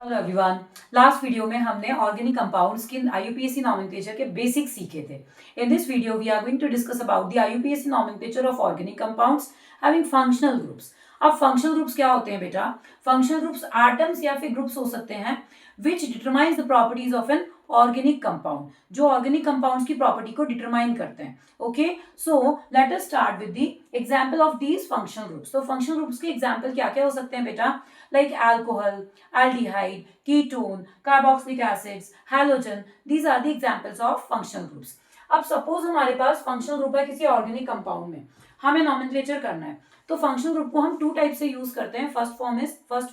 Hello everyone. Last video में हमने organic compounds की आईयूपीएसी नॉमेनक्लेचर के बेसिक्स सीखे थे। In this video we are going to discuss about the IUPAC nomenclature of organic compounds having functional groups. अब functional groups क्या होते हैं बेटा? फंक्शनल ग्रुप्स एटम्स या फिर ग्रुप्स हो सकते हैं विच determines the properties of an organic compound, जो ऑर्गेनिक कंपाउंड्स की प्रॉपर्टी को डिटरमाइन करते हैं। Okay, so let us start with the example of these functional groups. तो फंक्शनल ग्रुप्स के एग्जांपल क्या क्या हो सकते हैं बेटा? Like alcohol, aldehyde, ketone, carboxylic acids, halogen. These are the examples of functional groups. अब सपोज हमारे पास फंक्शनल ग्रुप है किसी ऑर्गेनिक कंपाउंड में, हमें नॉमेनक्लेचर करना है। तो फंक्शनल ग्रुप को हम टू टाइप से यूज करते हैं। First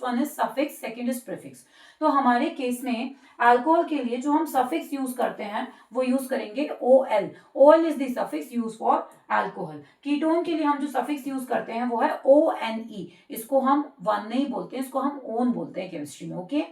one is suffix, second is prefix. तो हमारे केस में अल्कोहल के लिए जो हम सफिक्स यूज करते हैं वो यूज करेंगे OL। OL is the suffix use for alcohol. Ketone के लिए हम जो सफिक्स यूज करते हैं वो है ONE। इसको हम वन नहीं बोलते हैं, इसको हम ओन बोलते हैं केमिस्ट्री में। ओके,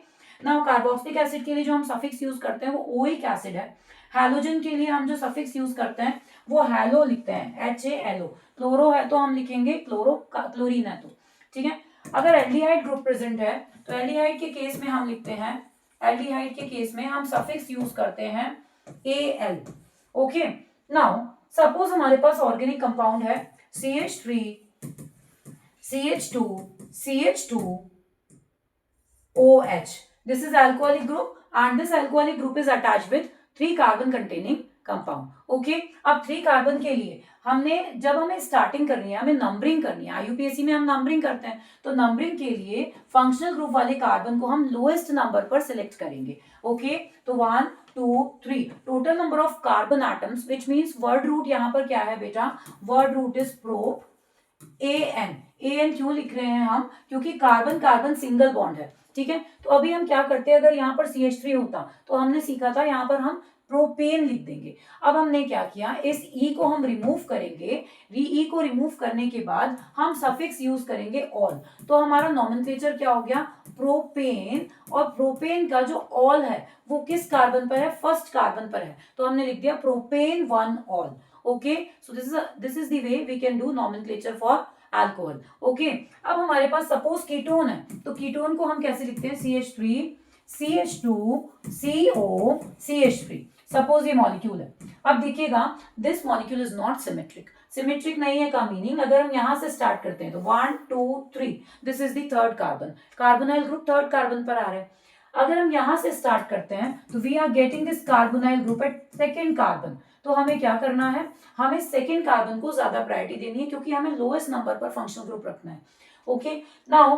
नाउ कार्बोक्सिलिक एसिड के लिए जो हम सफिक्स यूज करते हैं वो ओइक एसिड है। हैलोजन के लिए हम जो सफिक्स यूज करते हैं वो हैलो लिखते हैं, HALO। क्लोरो है तो हम लिखेंगे क्लोरो, क्लोरीन है तो ठीक है। अगर एल्डिहाइड ग्रुप प्रेजेंट है तो एल्डिहाइड के केस में हम लिखते हैं, एल्डिहाइड के केस में हम सफिक्स यूज करते हैं AL। ओके, नाउ सपोज हमारे पास ऑर्गेनिक कंपाउंड है CH3, CH2, CH2, OH. This is alcoholic group and this alcoholic group is attached with 3 carbon containing compound. Okay, अब 3 कार्बन के लिए हमने जब हमें स्टार्टिंग करनी है, हमें नंबरिंग करनी है। आईयूपीएसी में हम नंबरिंग करते हैं, तो नंबरिंग के लिए फंक्शनल ग्रुप वाले कार्बन को हम लोएस्ट नंबर पर सिलेक्ट करेंगे। ओके, तो 1 2 3 total number of carbon atoms, which means word root यहाँ पर क्या है बेटा? Word root is prop AN। AN क्यों लिख रहे हैं हम? क्योंकि कार्बन कार्बन सिंगल बॉन्ड है। ठीक है, तो अभी हम क्या करते हैं, अगर यहाँ पर CH3 होता तो हमने सीखा था यहाँ पर हम प्रोपेन लिख देंगे। अब हमने क्या किया, इस E को हम रिमूव करेंगे। E को रिमूव करने के बाद हम सफिक्स यूज करेंगे ऑल। तो हमारा नॉमेनक्लेचर क्या हो गया? प्रोपेन। और प्रोपेन का जो ऑल है वो किस कार्बन पर है? फर्स्ट कार्बन पर है, तो हमने लिख दिया propane 1 ol. Okay, so this is the way we can do nomenclature for alcohol. Okay, अब हमारे पास सपोज कीटोन है, तो कीटोन को हम कैसे लिखते हैं? CH3, CH2, CO, CH3। Suppose ये मॉलिक्यूल है। अब देखिएगा, this molecule is not symmetric. Symmetric नहीं है का मीनिंग, अगर हम यहां से स्टार्ट करते हैं तो 1 2 3, this is the third carbon. Carbonyl group third carbon पर आ रहा है। अगर हम यहां से स्टार्ट करते हैं तो we are getting this carbonyl group at second carbon. तो हमें क्या करना है? हमें सेकेंड कार्बन को ज्यादा प्रायोरिटी देनी है, क्योंकि हमें लोएस्ट नंबर पर फंक्शनल ग्रुप रखना है। ओके, नाउ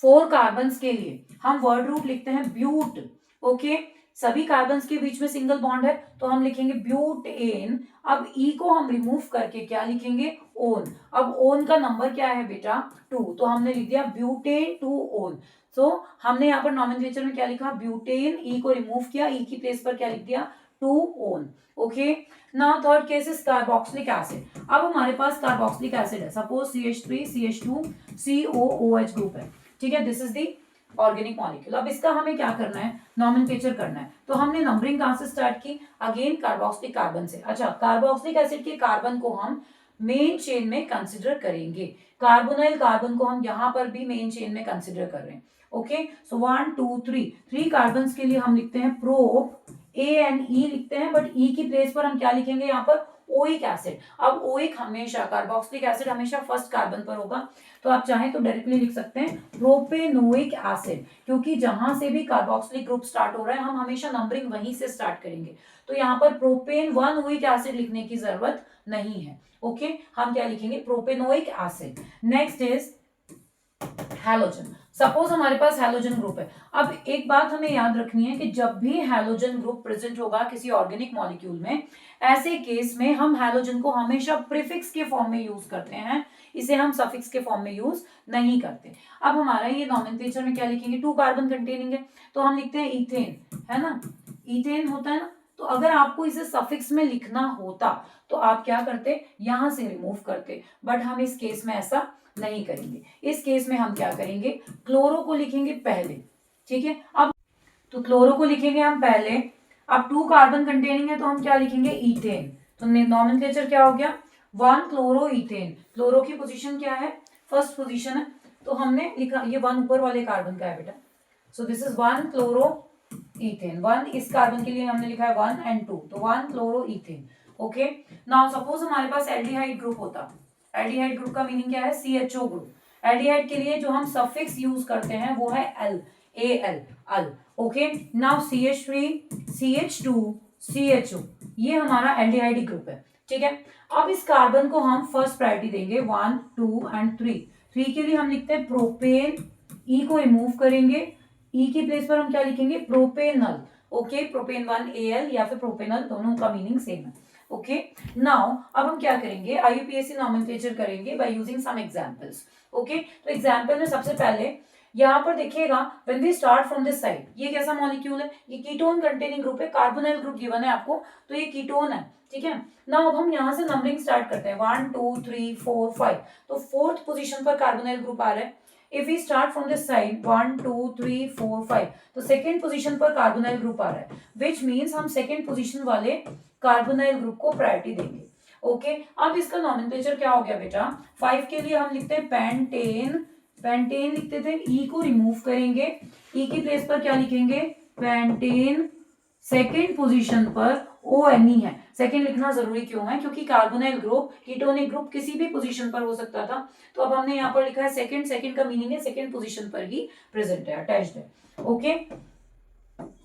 4 कार्बन के लिए हम वर्ड रूट लिखते हैं ब्यूट। ओके, सभी कार्बन के बीच में सिंगल बॉन्ड है तो हम लिखेंगे ब्यूटेन। अब E को हम रिमूव करके क्या लिखेंगे? ओन। अब ओन का नंबर क्या है बेटा? 2, तो हमने लिख दिया ब्यूटेन 2 ओन। तो हमने यहाँ पर नॉमेनक्लेचर में क्या लिखा? ब्यूटेन। E को रिमूव किया, E की प्लेस पर क्या लिख दिया? 2 own. Okay, now third case is carboxylic acid. अब हमारे पास कार्बोक्सिलिक एसिड है, suppose CH3, CH2, COOH group है। ठीक है, this is the organic molecule. अब इसका हमें क्या करना है? नॉमेनक्लेचर करना है। तो हमने नंबरिंग कहां से स्टार्ट की? अगेन कार्बोक्सिलिक कार्बन से। अच्छा, कार्बोक्सिलिक एसिड के कार्बन को हम मेन चेन में कंसिडर करेंगे। कार्बोनाइल कार्बन को हम यहां पर भी मेन चेन में कंसिडर कर रहे हैं। ओके, सो 1 2 3 कार्बन के लिए हम लिखते हैं प्रोप ANE लिखते हैं, बट E की प्लेस पर हम क्या लिखेंगे यहाँ पर? Oic acid. अब ओइक हमेशा, कार्बोक्सिलिक एसिड हमेशा फर्स्ट कार्बन पर होगा, तो आप चाहें तो डायरेक्टली लिख सकते हैं प्रोपेनोइक एसिड, क्योंकि जहां से भी कार्बोक्सिलिक ग्रुप स्टार्ट हो रहा है हम हमेशा नंबरिंग वहीं से स्टार्ट करेंगे। तो यहाँ पर प्रोपेन 1 ओइक एसिड लिखने की जरूरत नहीं है। ओके, हम क्या लिखेंगे? Propanoic acid. Next is halogen. Suppose हमारे पास हैलोजन ग्रुप है। अब एक बात हमें याद रखनी है कि जब भी हैलोजन ग्रुप प्रेजेंट होगा किसी ऑर्गेनिक मॉलिक्यूल में, ऐसे केस में हम हैलोजन को हमेशा प्रीफिक्स के फॉर्म में यूज करते हैं, इसे हम सफिक्स के फॉर्म में यूज नहीं करते। अब हमारा ये नॉमेनक्लेचर में क्या लिखेंगे? 2 कार्बन कंटेनिंग है, तो हम लिखते हैं इथेन, है ना? इथेन होता है ना, तो अगर आपको इसे सफिक्स में लिखना होता तो आप क्या करते? यहां से रिमूव करते, बट हम इस केस में ऐसा नहीं करेंगे। इस केस में हम क्या करेंगे? क्लोरो को लिखेंगे पहले। ठीक है, अब तो क्लोरो को लिखेंगे हम पहले। अब 2 कार्बन कंटेनिंग है तो हम क्या लिखेंगे? इथेन। तो नॉमेनक्लेचर क्या हो गया? 1 क्लोरो इथेन। क्लोरो की पोजीशन क्या है? फर्स्ट पोजीशन है, तो हमने लिखा ये 1 ऊपर वाले कार्बन का है बेटा, सो दिस इज 1 क्लोरो इथेन। 1 इस कार्बन के लिए हमने लिखा है 1 and 2, तो 1 chloro ethane. Okay, now suppose हमारे पास एल्डिहाइड ग्रुप होता, एल्डिहाइड ग्रुप का मीनिंग क्या है, CHO ग्रुप। एल्डिहाइड के लिए जो हम सफिक्स यूज करते हैं वो है L, AL, al. Okay, now CH3 CH2 CHO, ये हमारा एल्डिहाइड ग्रुप है, ठीक है। अब इस कार्बन को हम फर्स्ट प्रायोरिटी देंगे 1 2 and 3। 3 के लिए हम लिखते हैं प्रोपेन, ई को रिमूव करेंगे, ई की प्लेस पर हम क्या लिखेंगे, प्रोपेनल। ओके, प्रोपेन 1 AL या फिर प्रोपेनल, दोनों का मीनिंग सेम है। ओके, नाउ अब हम क्या करेंगे, IUPAC नॉमेनक्लेचर करेंगे by using some examples. Okay, तो एग्जांपल में सबसे पहले यहाँ पर देखिएगा, when we start from this side, ये कैसा मॉलिक्यूल है, ये कीटोन कंटेनिंग ग्रुप है, कार्बोनाइल ग्रुप गिवन है आपको, तो ये कीटोन है, ठीक है। नाउ अब हम यहाँ से नंबरिंग स्टार्ट करते हैं 1 2 3 4 5, तो फोर्थ पोजीशन पर कार्बोनाइल ग्रुप आ रहा है। If we start from this side 1 2 3 4 5, तो सेकंड पोजीशन पर कार्बोनाइल ग्रुप आ रहा है, विच मीन्स हम सेकंड पोजीशन वाले कार्बोनाइल ग्रुप को प्रायोरिटी देंगे। ओके, अब इसका नॉमेनक्लेचर क्या हो गया बेटा, 5 के लिए हम लिखते हैं पेंटेन, पेंटेन लिखते थे, ई को रिमूव करेंगे, ई की प्लेस पर क्या लिखेंगे, पेंटेन। सेकेंड पोजीशन पर ONE है, सेकेंड लिखना जरूरी क्यों है, क्योंकि कार्बोनाइल ग्रुप, कीटोनिक ग्रुप किसी भी पोजीशन पर हो सकता था, तो अब हमने यहाँ पर लिखा है सेकेंड, सेकेंड का मीनिंग है सेकेंड पोजीशन पर ही प्रेजेंट है, अटैच्ड है। Okay,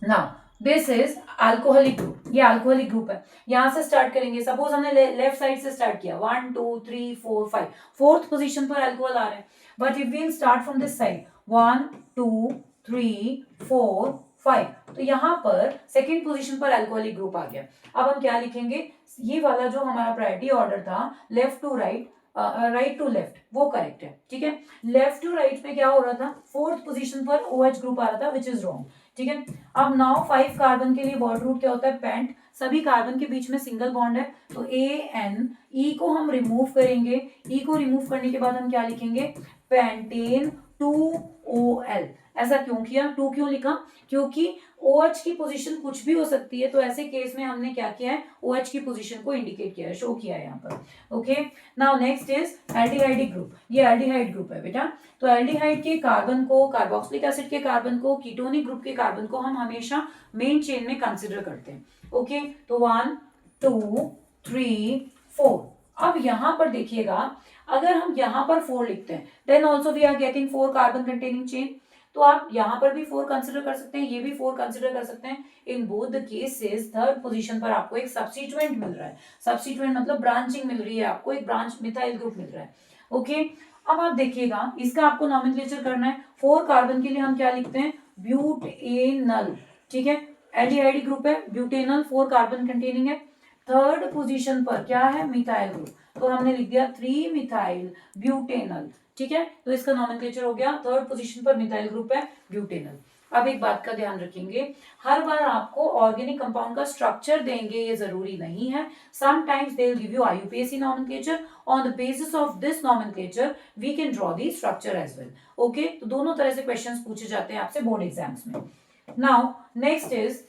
now this is alcoholic group, ये अल्कोहलिक ग्रुप है। यहां से स्टार्ट करेंगे, सपोज हमने लेफ्ट साइड से स्टार्ट किया 1 2 3 4 5, फोर्थ पोजीशन पर अल्कोहल आ रहा है, but if we start from this side 1 2 3 4 5, तो यहाँ पर सेकेंड पोजीशन पर अल्कोहलिक ग्रुप आ गया। अब हम क्या लिखेंगे, ये वाला जो हमारा प्रायोरिटी ऑर्डर था, left to right, right to left, वो करेक्ट है, ठीक है। लेफ्ट टू राइट में क्या हो रहा था, फोर्थ पोजीशन पर OH ग्रुप आ रहा था, विच इज रॉन्ग, ठीक है। अब नाउ 5 कार्बन के लिए वर्ड रूट क्या होता है, पेंट, सभी कार्बन के बीच में सिंगल बॉन्ड है, तो AN, ई को हम रिमूव करेंगे, ई को रिमूव करने के बाद हम क्या लिखेंगे, पेंटेन 2OL। ऐसा क्यों किया, 2 क्यों लिखा, क्योंकि OH की पोजीशन कुछ भी हो सकती है, तो ऐसे केस में हमने क्या किया है, OH की पोजीशन को इंडिकेट किया है, शो किया है यहाँ पर। Okay, now next is aldehyde group, ये एल्डिहाइड ग्रुप है बेटा। तो एल्डिहाइड के कार्बन को, कार्बोक्सिलिक एसिड के कार्बन को, कीटोनिक ग्रुप के कार्बन को हम हमेशा मेन चेन में कंसिडर करते हैं। ओके, तो 1 2 3 4, अब यहाँ पर देखिएगा, अगर हम यहाँ पर 4 लिखते हैं, then also we are getting 4 carbon containing chain, तो आप यहाँ पर भी 4 कंसिडर कर सकते हैं, ये भी 4 कंसिडर कर सकते हैं। In both the cases third position पर आपको एक सब्स्टिट्यूएंट मिल रहा है, सब्स्टिट्यूएंट मतलब ब्रांचिंग मिल रही है आपको, एक ब्रांच मिथाइल ग्रुप मिल रहा है। ओके, अब आप देखिएगा, इसका आपको नॉमेनक्लेचर करना है। 4 कार्बन के लिए हम क्या लिखते हैं, ब्यूटेनल, ठीक है, एल्डिहाइड ग्रुप है, ब्यूटेनल 4 कार्बन कंटेनिंग है। थर्ड पोजीशन पर क्या है, मिथाइल ग्रुप, तो हमने लिख दिया 3 मिथाइल ब्यूटेनल, ठीक है। तो इसका नॉमेनक्लेचर हो गया, थर्ड पोजीशन पर मिथाइल ग्रुप है, ब्यूटेनल। अब एक बात का ध्यान रखेंगे, हर बार आपको ऑर्गेनिक कंपाउंड का स्ट्रक्चर देंगे ये जरूरी नहीं है, sometimes they will give you IUPAC nomenclature, on the basis of this nomenclature we can draw the structure as well. Okay, तो दोनों तरह से क्वेश्चंस पूछे जाते हैं आपसे बोर्ड एग्जाम्स में। Now next is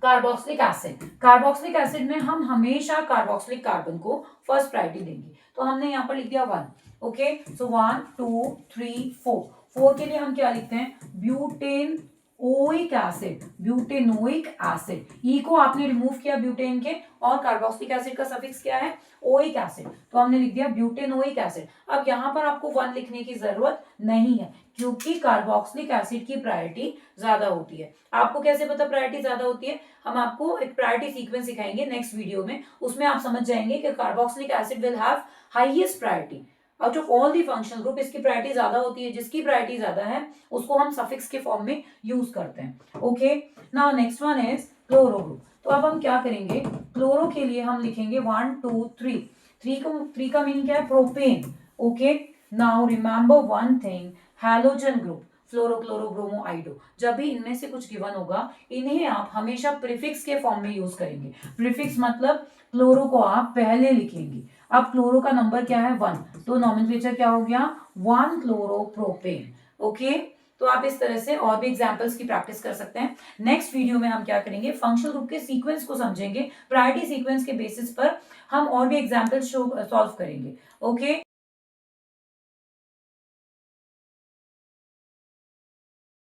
carboxylic acid. Carboxylic acid में हम हमेशा कार्बोक्सिलिक कार्बन को फर्स्ट प्रायोरिटी देंगे, तो हमने यहाँ पर लिख दिया 1। ओके, सो 1 2 3 4, 4 के लिए हम क्या लिखते हैं, butane oic acid, butanoic acid, E को आपने रिमूव किया ब्यूटेन के, और कार्बोक्सिलिक एसिड का सफिक्स क्या है, ओइक एसिड, तो हमने लिख दिया ब्यूटेनोइक एसिड। अब यहाँ पर आपको 1 लिखने की जरूरत नहीं है, क्योंकि कार्बोक्सिलिक एसिड की प्रायोरिटी ज्यादा होती है। आपको कैसे पता प्रायोरिटी ज्यादा होती है, हम आपको एक प्रायोरिटी सीक्वेंस सिखाएंगे नेक्स्ट वीडियो में, उसमें आप समझ जाएंगे कि carboxylic acid will have highest priority out of all the functional group, इसकी प्रायोरिटी ज्यादा होती है, जिसकी प्रायोरिटी ज्यादा है उसको हम सफिक्स के फॉर्म में यूज करते हैं। Okay, now next one is chloro group. तो अब हम क्या करेंगे, क्लोरो के लिए हम लिखेंगे 1 2 3, 3 का मीनिंग क्या है, propane. Okay, now remember one thing, halogen group, fluoro chloro bromo iodo, जब भी इनमें से कुछ गिवन होगा, इन्हें आप हमेशा प्रीफिक्स के फॉर्म में यूज करेंगे। प्रीफिक्स मतलब क्लोरो को आप पहले लिखेंगे। अब क्लोरो का नंबर क्या है, 1, तो नॉमेनक्लेचर क्या हो गया, 1 क्लोरोप्रोपेन। ओके, तो आप इस तरह से और भी एग्जांपल्स की प्रैक्टिस कर सकते हैं। नेक्स्ट वीडियो में हम क्या करेंगे, फंक्शनल ग्रुप के सीक्वेंस को समझेंगे, प्रायोरिटी सीक्वेंस के बेसिस पर हम और भी एग्जांपल्स सॉल्व करेंगे। ओके।